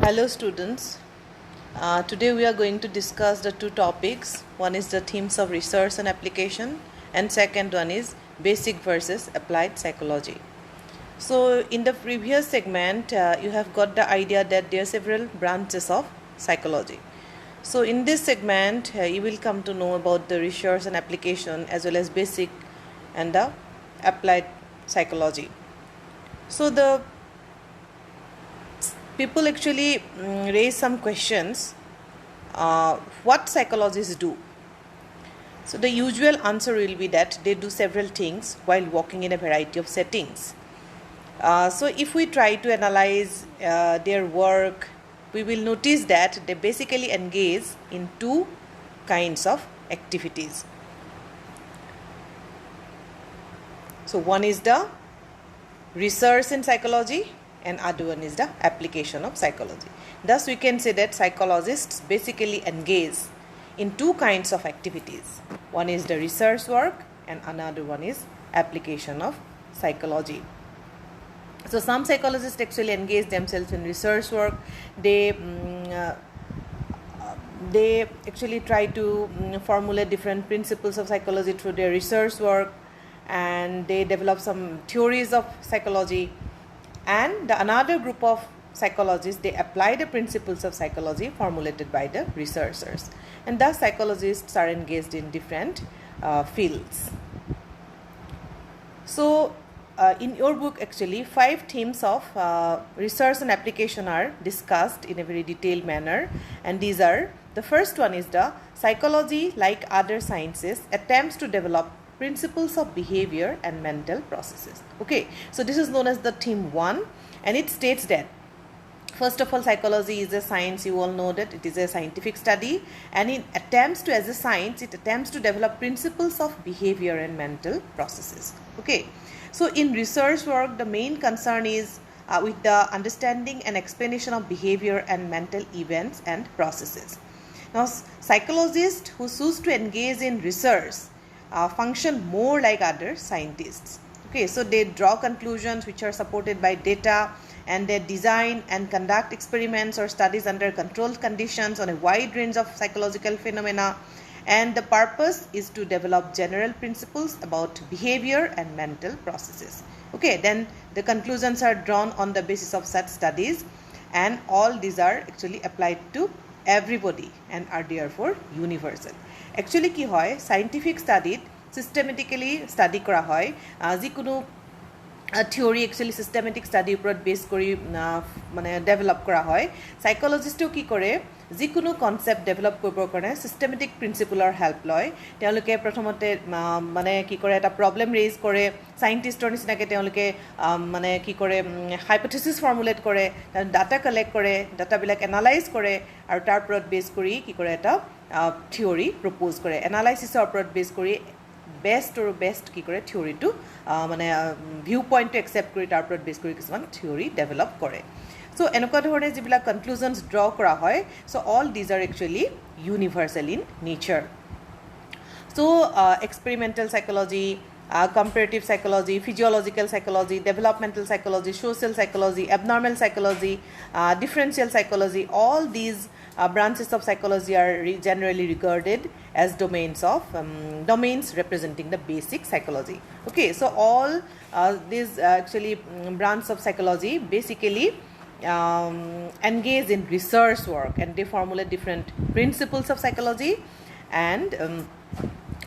Hello students, today we are going to discuss the two topics. One is the themes of research and application, and second one is basic versus applied psychology. So in the previous segment you have got the idea that there are several branches of psychology. So in this segment you will come to know about the research and application as well as basic and the applied psychology. So the people actually raise some questions. What psychologists do? So the usual answer will be that they do several things while working in a variety of settings. So if we try to analyze their work, we will notice that they basically engage in two kinds of activities. So one is the research in psychology and other one is the application of psychology. Thus we can say that psychologists basically engage in two kinds of activities. One is the research work and another one is application of psychology. So some psychologists actually engage themselves in research work. They actually try to formulate different principles of psychology through their research work, and they develop some theories of psychology. And another group of psychologists, they apply the principles of psychology formulated by the researchers. And thus psychologists are engaged in different fields. So in your book actually 5 themes of research and application are discussed in a very detailed manner, and these are: the first one is the psychology, like other sciences, attempts to develop principles of behavior and mental processes. Okay, so this is known as the theme 1, and it states that first of all, psychology is a science. You all know that it is a scientific study, and it attempts to, as a science, it attempts to develop principles of behavior and mental processes. Okay, so in research work, the main concern is with the understanding and explanation of behavior and mental events and processes. Now, psychologists who choose to engage in research function more like other scientists. Okay, so they draw conclusions which are supported by data, and they design and conduct experiments or studies under controlled conditions on a wide range of psychological phenomena, and the purpose is to develop general principles about behavior and mental processes. Okay, then the conclusions are drawn on the basis of such studies, and all these are actually applied to everybody and are therefore universal. Actually কি হয়, scientific স্টাডিত systematically study কৰা হয় যিকোনো theory actually systematic ষ্টাডিৰ ওপৰত বেছ কৰি মানে develop কৰা হয়। সাইকোলজিষ্টেও কি কৰে, যিকোনো কনচেপ্ট ডেভেলপ কৰিবৰ কাৰণে সিস্টেমেটিক প্ৰিন্সিপলৰ হেল্প লয়। তেওঁলোকে প্ৰথমতে মানে কি কৰে, এটা প্ৰব্লেম ৰেইজ কৰে, সাইণ্টিষ্টৰ নিচিনাকৈ তেওঁলোকে মানে কি কৰে, হাইপথেচিছ ফৰ্মুলেট কৰে, ডাটা কালেক্ট কৰে, ডাটাবিলাক এনালাইজ কৰে, আৰু তাৰ ওপৰত বেছ কৰি কি কৰে, এটা থিওৰি প্ৰপ'জ কৰে। এনালাইচিছৰ ওপৰত বেছ কৰি বেষ্ট কি কৰে, থিওৰিটো মানে ভিউ পইণ্টটো একচেপ্ট কৰি তাৰ ওপৰত বেছ কৰি কিছুমান থিওৰি ডেভেলপ কৰে। চ' এনেকুৱা ধৰণে যিবিলাক কনক্লুজনছ ড্ৰ কৰা হয়, so' all these are actually universal in nature. So' experimental psychology, comparative psychology, physiological psychology, developmental psychology, social psychology, abnormal psychology, differential psychology, all these branches of psychology are generally regarded as domains representing the basic psychology. Okay, so all these actually branches of psychology basically engage in research work, and they formulate different principles of psychology, and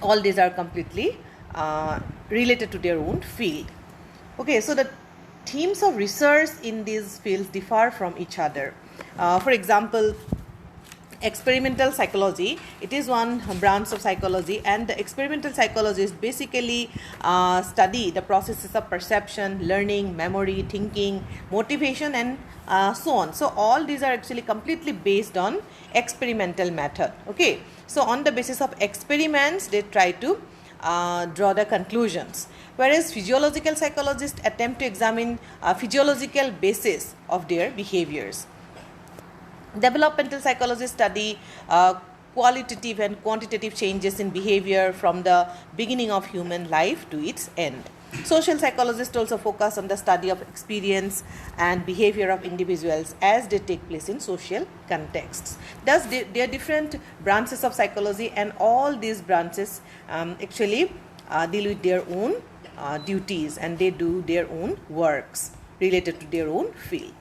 all these are completely related to their own field. Okay, so the themes of research in these fields differ from each other. For example, experimental psychology, it is one branch of psychology, and the experimental psychologists basically study the processes of perception, learning, memory, thinking, motivation, and so on. So all these are actually completely based on experimental method. Okay, so on the basis of experiments they try to draw the conclusions, whereas physiological psychologists attempt to examine physiological basis of their behaviors. Developmental psychologists study qualitative and quantitative changes in behavior from the beginning of human life to its end. Social psychologists also focus on the study of experience and behavior of individuals as they take place in social contexts. Thus, there are different branches of psychology, and all these branches actually deal with their own duties, and they do their own works related to their own field.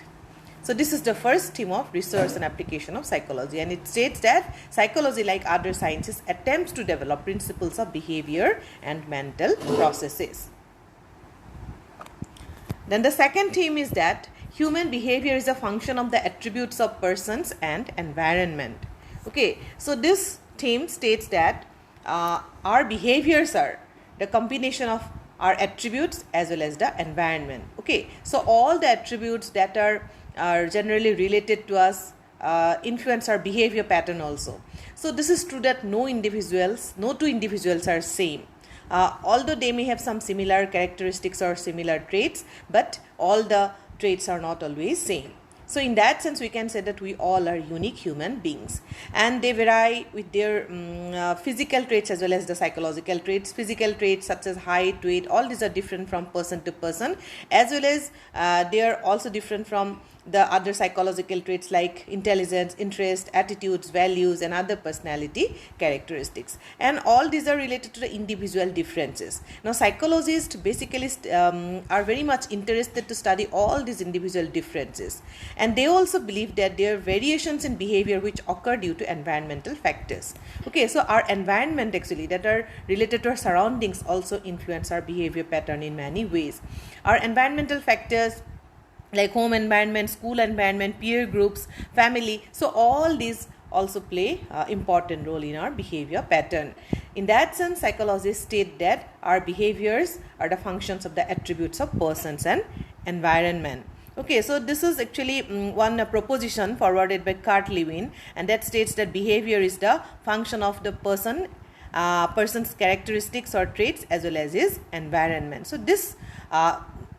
So this is the first theme of research and application of psychology, and it states that psychology, like other sciences, attempts to develop principles of behavior and mental processes. Then the second theme is that human behavior is a function of the attributes of persons and environment. Okay, so this theme states that our behaviors are the combination of our attributes as well as the environment. Okay, so all the attributes that are generally related to us influence our behavior pattern also. So this is true that no two individuals are same. Although they may have some similar characteristics or similar traits, but all the traits are not always same. So in that sense, we can say that we all are unique human beings, and they vary with their physical traits as well as the psychological traits. Physical traits such as height, weight, all these are different from person to person, as well as they are also different from the other psychological traits like intelligence, interest, attitudes, values, and other personality characteristics. And all these are related to the individual differences. Now, psychologists basically are very much interested to study all these individual differences. And they also believe that there are variations in behavior which occur due to environmental factors. Okay, so our environment actually that are related to our surroundings also influence our behavior pattern in many ways. Our environmental factors like home environment, school environment, peer groups, family. So all these also play important role in our behavior pattern. In that sense, psychologists state that our behaviors are the functions of the attributes of persons and environment. Okay, so this is actually one proposition forwarded by Kurt Lewin, and that states that behavior is the function of the person's characteristics or traits as well as his environment. So this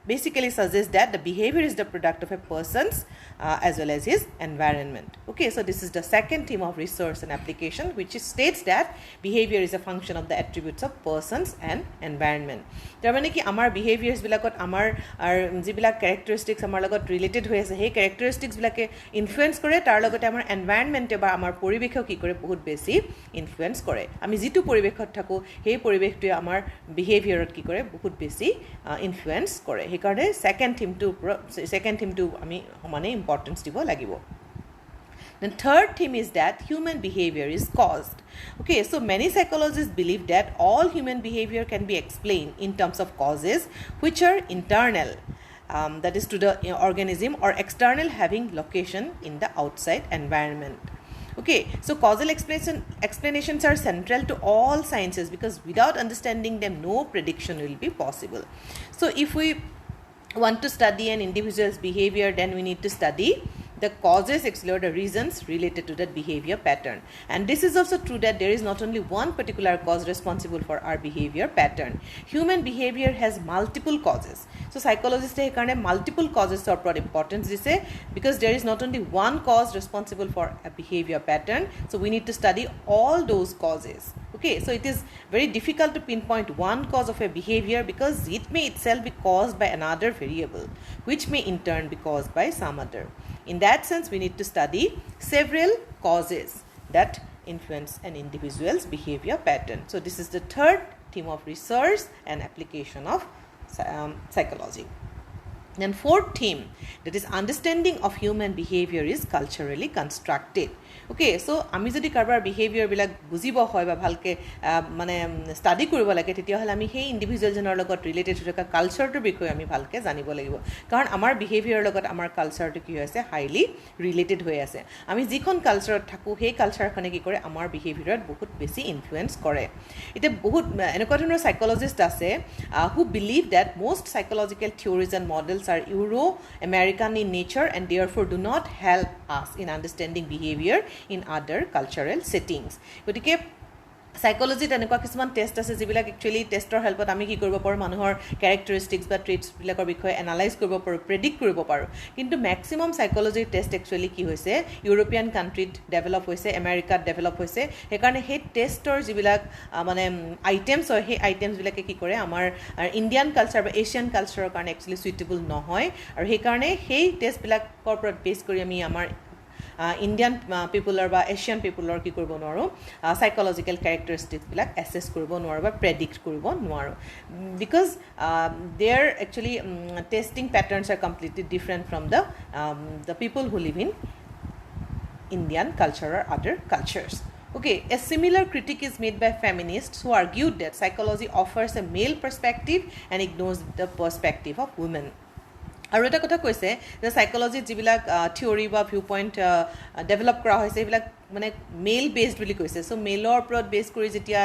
basically suggests that the behavior is the product of a person's as well as his environment. Okay, so this is the second theme of research and application, which states that behavior is a function of the attributes of persons and environment. তাৰ মানে কি আমাৰ behaviors বিলাকত আমাৰ যিবিলাক characteristics আমাৰ লগত related হৈ আছে সেই characteristics বিলাকে influence কৰে, তাৰ লগতে আমাৰ environment বা আমাৰ পৰিৱেশও কি কৰে বহুত বেছি influence কৰে. আমি যিটো পৰিৱেশত থাকো সেই পৰিৱেশটোৱে আমাৰ behaviorত কি কৰে বহুত বেছি influence কৰে. সেইকাৰণে second theme to আমি সমানে importance দিব লাগিব. The third theme is that human behavior is caused. Okay, so many psychologists believe that all human behavior can be explained in terms of causes which are internal, that is to the organism, or external, having location in the outside environment. Okay, so causal explanations are central to all sciences because without understanding them, no prediction will be possible. So if we want to study an individual's behavior, then we need to study the causes, explore the reasons related to that behavior pattern. And this is also true that there is not only one particular cause responsible for our behavior pattern. Human behavior has multiple causes. So psychologists have multiple causes of importance because there is not only one cause responsible for a behavior pattern. So we need to study all those causes. Okay, so it is very difficult to pinpoint one cause of a behavior because it may itself be caused by another variable, which may in turn be caused by some other. In that sense, we need to study several causes that influence an individual's behavior pattern. So this is the third theme of research and application of psychology. Then fourth theme, that is understanding of human behavior is culturally constructed. Okay, so আমি যদি কাৰোবাৰ behavior বিলাক বুজিব হয় বা ভালকে মানে study কৰিব লাগে তেতিয়াহ'লে আমি সেই ইণ্ডিভিজুৱেলজনৰ লগত ৰিলেটেড থকা কালচাৰটোৰ বিষয়ে আমি ভালকে জানিব লাগিব কাৰণ আমাৰ behavior লগত আমাৰ কালচাৰটো কি হৈছে হাইলি ৰিলেটেড হৈ আছে আমি যিখন কালচাৰত থাকো সেই কালচাৰখনে কি কৰে আমাৰ behaviorত বহুত বেছি ইনফ্লুৱেঞ্চ কৰে এটা বহুত এনেকুৱা ধৰণৰ সাইকোলজিষ্ট আছে who believe that most psychological theories and models are Euro-American in nature and therefore do not help us in understanding behavior in other cultural settings. গতিকে সাইকোলজিত এনেকুৱা কিছুমান টেষ্ট আছে যিবিলাক একচুৱেলি টেষ্টৰ হেল্পত আমি কি কৰিব পাৰোঁ মানুহৰ কেৰেক্টাৰিষ্টিক্স বা ট্ৰেটছবিলাকৰ বিষয়ে এনালাইজ কৰিব পাৰোঁ প্ৰেডিক্ট কৰিব পাৰোঁ কিন্তু মেক্সিমাম সাইকোলজিৰ টেষ্ট একচুৱেলি কি হৈছে ইউৰোপিয়ান কাণ্ট্ৰিত ডেভেলপ হৈছে আমেৰিকাত ডেভেলপ হৈছে সেইকাৰণে সেই টেষ্টৰ যিবিলাক মানে আইটেমছ হয় সেই আইটেমছবিলাকে কি কৰে আমাৰ ইণ্ডিয়ান কালচাৰ বা এছিয়ান কালচাৰৰ কাৰণে একচুৱেলি সুইটেবল নহয় আৰু সেইকাৰণে সেই টেষ্টবিলাকৰ ওপৰত বেছ কৰি আমি আমাৰ ইণ্ডিয়ান পিপুলৰ বা এছিয়ান পিপুলৰ কি কৰিব নোৱাৰোঁ সাইকোলজিকেল কেৰেক্টাৰিষ্টিক্সবিলাক এছেছ কৰিব নোৱাৰোঁ বা প্ৰেডিক্ট কৰিব নোৱাৰোঁ because their actually testing patterns are completely different from the people who live in Indian culture or other cultures. Okay, a similar critique is made by feminists who argued that psychology offers a male perspective and ignores the perspective of women. আৰু এটা কথা কৈছে যে সাইকোলজিত যিবিলাক theory বা view point develop কৰা হৈছে এইবিলাক মানে মেল বেছড বুলি কৈছে চ' মেলৰ ওপৰত বেছ কৰি যেতিয়া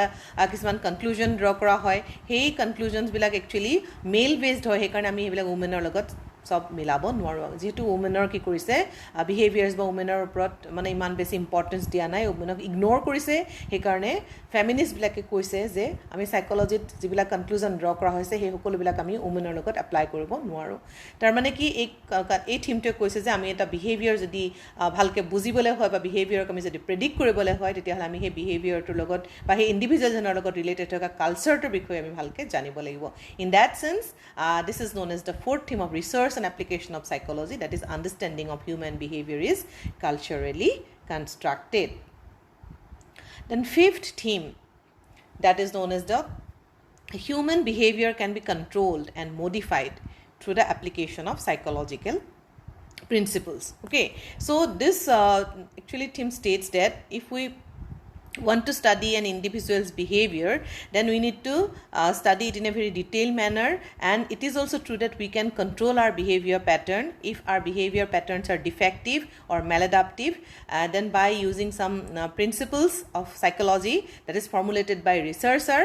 কিছুমান কনক্লুজন ড্ৰ কৰা হয় সেই কনক্লুজনছবিলাক একচুৱেলি মেল বেছড হয় সেইকাৰণে আমি সেইবিলাক উমেনৰ লগত সব মিলাব নোৱাৰোঁ যেহেতু উমেনৰ কি কৰিছে বিহেভিয়াৰ্ছ বা উমেনৰ ওপৰত মানে ইমান বেছি ইম্পৰ্টেঞ্চ দিয়া নাই উমেনক ইগন'ৰ কৰিছে সেইকাৰণে ফেমিনিষ্টবিলাকে কৈছে যে আমি সাইকোলজিত যিবিলাক কনক্লুজন ড্ৰ কৰা হৈছে সেই সকলোবিলাক আমি উমেনৰ লগত এপ্লাই কৰিব নোৱাৰোঁ তাৰমানে কি এই থিমটোৱে কৈছে যে আমি এটা বিহেভিয়াৰ যদি ভালকৈ বুজিবলৈ হয় বা বিহেভিয়াৰক আমি যদি প্ৰেডিক্ট কৰিবলৈ হয় তেতিয়াহ'লে আমি সেই বিহেভিয়াৰটোৰ লগত বা সেই ইণ্ডিভিজুৱেলজনৰ লগত ৰিলেটেড থকা কালচাৰটোৰ বিষয়ে আমি ভালকৈ জানিব লাগিব in that sense this is known as the fourth theme of research and application of psychology, that is understanding of human behavior is culturally constructed. Then fifth theme, that is known as the human behavior can be controlled and modified through the application of psychological principles. Okay, so this actually theme states that if we want to study an individual's behavior, then we need to study it in a very detailed manner, and it is also true that we can control our behavior pattern if our behavior patterns are defective or maladaptive, then by using some principles of psychology that is formulated by researcher,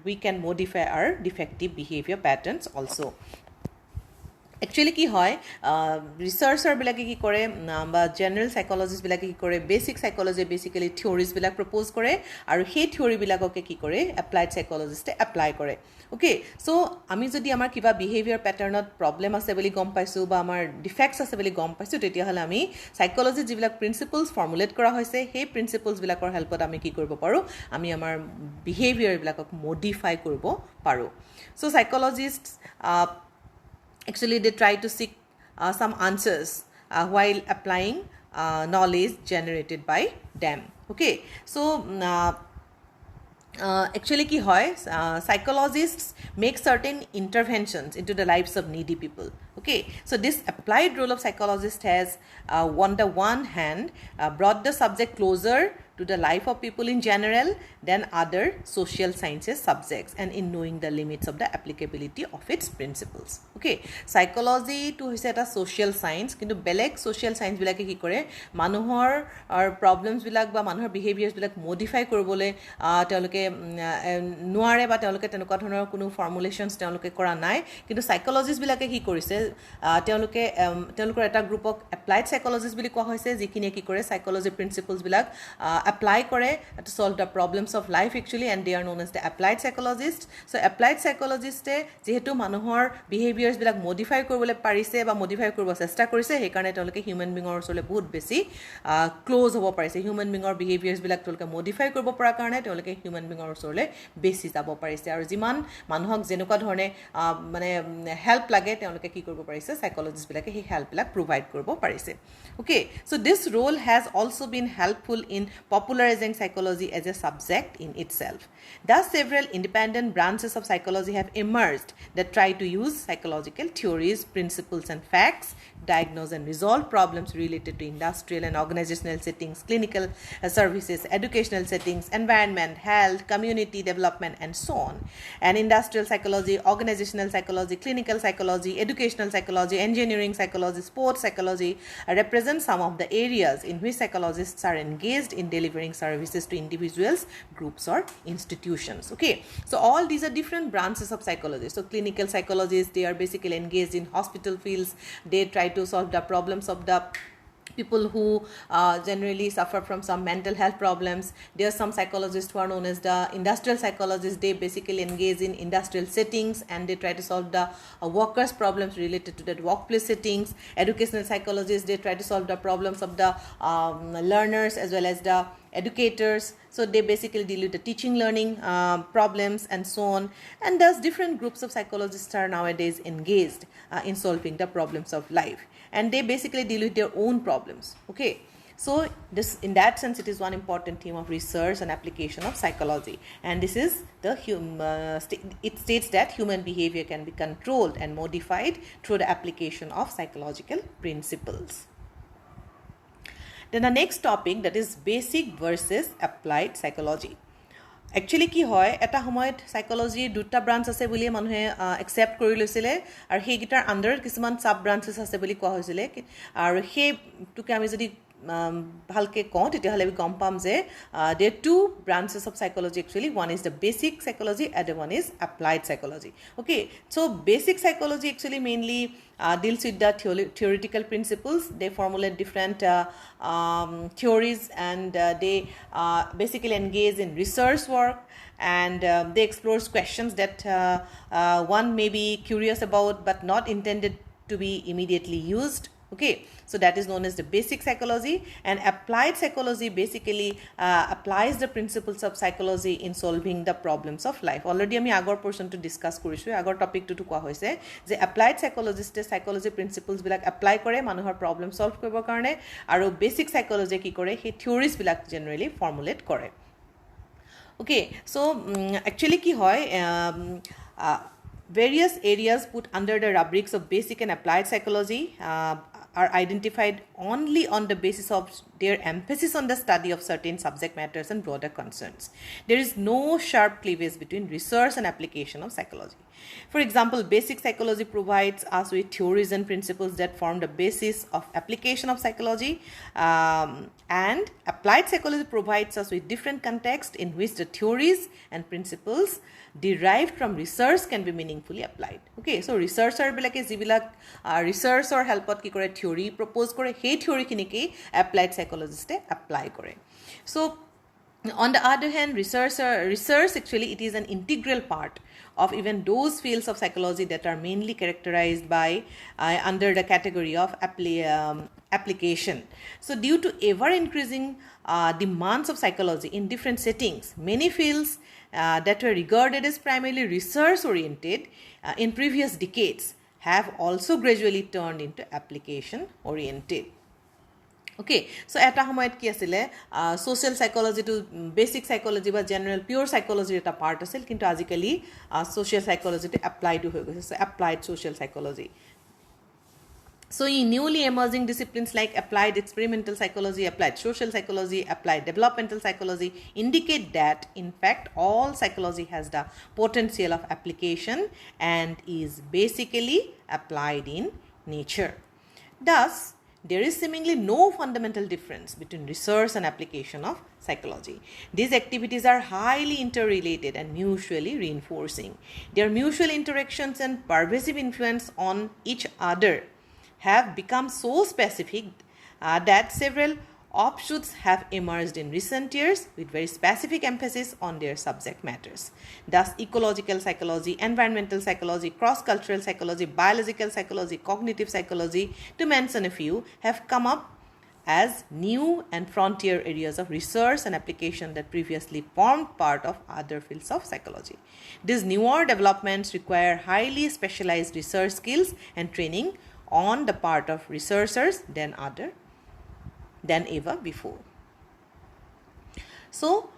we can modify our defective behavior patterns also. Actually কি হয় ৰিচাৰ্চাৰবিলাকে কি কৰে বা general সাইকলজিষ্টবিলাকে কি কৰে basic সাইকলজি basically থিয়ৰিজবিলাক propose কৰে আৰু সেই থিয়ৰিবিলাককে কি কৰে এপ্লাইড সাইকলজিষ্টে এপ্লাই কৰে অ'কে চ' আমি যদি আমাৰ কিবা বিহেভিয়াৰ পেটাৰ্ণত প্ৰব্লেম আছে বুলি গম পাইছোঁ বা আমাৰ ডিফেক্টছ আছে বুলি গম পাইছোঁ তেতিয়াহ'লে আমি সাইকলজিত যিবিলাক প্ৰিন্সিপলছ ফৰ্মুলেট কৰা হৈছে সেই প্ৰিন্সিপলছবিলাকৰ হেল্পত আমি কি কৰিব পাৰোঁ আমি আমাৰ বিহেভিয়াৰবিলাকক মডিফাই কৰিব পাৰোঁ চ' সাইকলজিষ্ট actually they try to seek some answers while applying knowledge generated by them. Okay, so actually ki hoy psychologists make certain interventions into the lives of needy people. Okay, so this applied role of psychologist has on the one hand brought the subject closer to the life of people in general than other social sciences subjects and in knowing the limits of the applicability of its principles. Okay, psychology to hoise eta social science kintu beleg social science bilake ki kore manuhor problems bilak ba manuhor behaviors bilak modify koribole teoloke nuare ba teoloke tenokwa dhonor kono formulations teoloke kora nai kintu psychologists bilake ki korise teolokor eta group of applied psychologists bili koa hoise jikini ki kore psychology principles bilak apply kore to solve the problems of life actually, and they are known as the applied psychologists. So applied psychologist jehetu manuhor behaviors bilak modify koribole parise ba modify koribo chesta korise he karone teloke human being or sole bahut beshi close hobo parise human being or behaviors bilak teloke modify koribo para karone teloke human being or sole beshi jabo parise aru jiman manuhok jenukwa dhorne mane help lage teloke ki koribo parise psychologists bilake he help bilak provide koribo parise. Okay, so this role has also been helpful in popularizing psychology as a subject in itself. Thus, several independent branches of psychology have emerged that try to use psychological theories, principles, and facts, diagnose and resolve problems related to industrial and organizational settings, clinical services, educational settings, environment, health, community development, and so on. And industrial psychology, organizational psychology, clinical psychology, educational psychology, engineering psychology, sports psychology represent some of the areas in which psychologists are engaged in delivering services to individuals, groups, or institutions. Okay, so all these are different branches of psychology. So clinical psychologists, they are basically engaged in hospital fields. They try to solve the problems of the people who generally suffer from some mental health problems. There are some psychologists who are known as the industrial psychologists. They basically engage in industrial settings and they try to solve the workers' problems related to that workplace settings. Educational psychologists, they try to solve the problems of the learners as well as the educators. So they basically deal with the teaching learning problems and so on. And thus different groups of psychologists are nowadays engaged in solving the problems of life, and they basically deal with their own problems. Okay, so this, in that sense, it is one important theme of research and application of psychology. And this is the it states that human behavior can be controlled and modified through the application of psychological principles. Then the next topic, that is basic versus applied psychology. Actually কি হয়, এটা সময়ত সাইকোলজিৰ দুটা branch আছে বুলি মানুহে accept কৰি লৈছিলে, আৰু সেইকেইটাৰ আণ্ডাৰত কিছুমান সাব ব্ৰাঞ্চেছ আছে বুলি কোৱা হৈছিলে। আৰু সেইটোকে আমি যদি ভালকে কওঁ তেতিয়াহ'লে আমি গম পাম যে there are two branches of psychology actually. One is the basic psychology and the one is applied psychology. Okay, so basic psychology actually mainly deals with the theoretical principles. They formulate different theories, and they basically engage in research work, and they explore questions that one may be curious about but not intended to be immediately used. Okay, so that is known as the basic psychology. And applied psychology basically applies the principles of psychology in solving the problems of life. Already আমি আগৰ portionটো discuss কৰিছোঁ, আগৰ টপিকটো কোৱা হৈছে যে applied psychologist psychology principles বিলাক apply কৰে মানুহৰ problem solve কৰিবৰ কাৰণে, আৰু basic psychology কি কৰে, সেই theories বিলাক generally formulate কৰে. Okay, so actually কি হয়, various areas put under the rubrics of basic and applied psychology are identified only on the basis of their emphasis on the study of certain subject matters and broader concerns. There is no sharp cleavage between research and application of psychology. For example, basic psychology provides us with theories and principles that form the basis of application of psychology, and applied psychology provides us with different contexts in which the theories and principles derived from research can be meaningfully applied. Okay, so researcher bilake jibilak research or helpot ki kore theory propose kore, he theory kiniki applied psychologist apply kore. So on the other hand, research actually it is an integral part of even those fields of psychology that are mainly characterized by under the category of application. So due to ever increasing demands of psychology in different settings, many fields that were regarded as primarily research oriented in previous decades have also gradually turned into application oriented. Okay, so eta homoyet ki asile social psychology to basic psychology ba general pure psychology eta part asil, kintu ajikali social psychology to apply to hoy goise, so applied social psychology. So in newly emerging disciplines like applied experimental psychology, applied social psychology, applied developmental psychology indicate that in fact all psychology has the potential of application and is basically applied in nature. Thus, there is seemingly no fundamental difference between research and application of psychology. These activities are highly interrelated and mutually reinforcing. Their mutual interactions and pervasive influence on each other have become so specific that several offshoots have emerged in recent years with very specific emphasis on their subject matters. Thus, ecological psychology, environmental psychology, cross-cultural psychology, biological psychology, cognitive psychology, to mention a few, have come up as new and frontier areas of research and application that previously formed part of other fields of psychology. These newer developments require highly specialized research skills and training on the part of researchers than ever before. So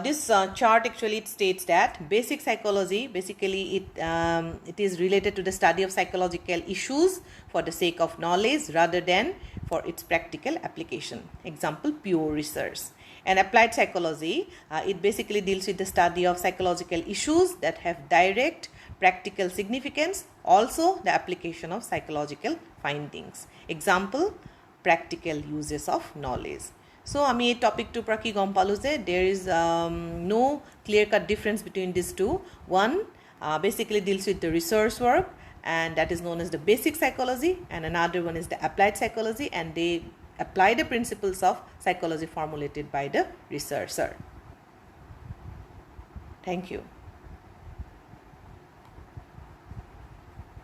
this chart actually it states that basic psychology basically it is related to the study of psychological issues for the sake of knowledge rather than for its practical application. Example, pure research. And applied psychology it basically deals with the study of psychological issues that have direct practical significance, also the application of psychological findings. Example, practical uses of knowledge. So আমি এই টপিকটো পৰা কি গম পালো যে there is no clear cut difference between these two. One basically deals with the research work, and that is known as the basic psychology, and another one is the applied psychology, and they apply the principles of psychology formulated by the researcher. Thank you.